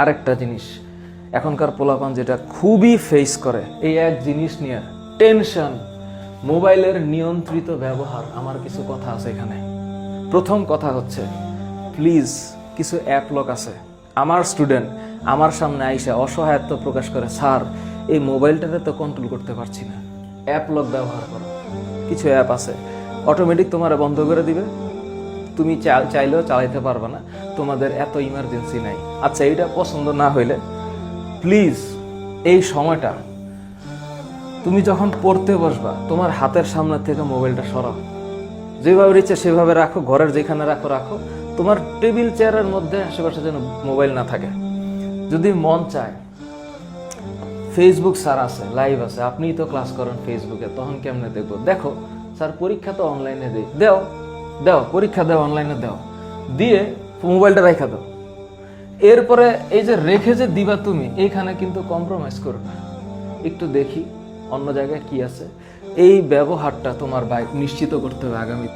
আরেকটা জিনিস এখনকার পোলাপান যেটা খুবই ফেস করে, এই এক জিনিস নিয়ে টেনশন, মোবাইলের নিয়ন্ত্রিত ব্যবহার। আমার কিছু কথা আছে এখানে। প্রথম কথা হচ্ছে, প্লিজ কিছু অ্যাপ লক আছে। আমার স্টুডেন্ট আমার সামনে আইসা অসহায়ত্ব প্রকাশ করে, স্যার এই মোবাইলটাতে তো কন্ট্রোল করতে পারছি না, অ্যাপ লক ব্যবহার করো। কিছু অ্যাপ আছে অটোমেটিক তোমার বন্ধ করে দিবে, তুমি চাইলেও চালাইতে পারবে না, তোমাদের এত ইমার্জেন্সি নাই। আচ্ছা, এইটা পছন্দ না হইলে প্লিজ এই সময়টা তুমি যখন পড়তে বসবা, তোমার হাতের সামনে থেকে মোবাইলটা সরাও। যেভাবে ইচ্ছে সেভাবে রাখো, ঘরের যেখানে রাখো রাখো, তোমার টেবিল চেয়ারের মধ্যে আশেপাশে যেন মোবাইল না থাকে। যদি মন চায়, ফেসবুক স্যার আছে, লাইভ আছে, আপনিই তো ক্লাস করেন ফেসবুকে, তখন কেমনে দেখবো? দেখো স্যার পরীক্ষা তো অনলাইনে দেও, পরীক্ষা দাও, অনলাইনে দাও, দিয়ে মোবাইলটা রেখে দাও। এরপরে এই যে রেখে যে দিবা তুমি, এইখানে কিন্তু কম্প্রোমাইজ করো না, একটু দেখি অন্য জায়গায় কি আছে। এই ব্যবহারটা তোমার বাইক নিশ্চিত করতে হবে আগামী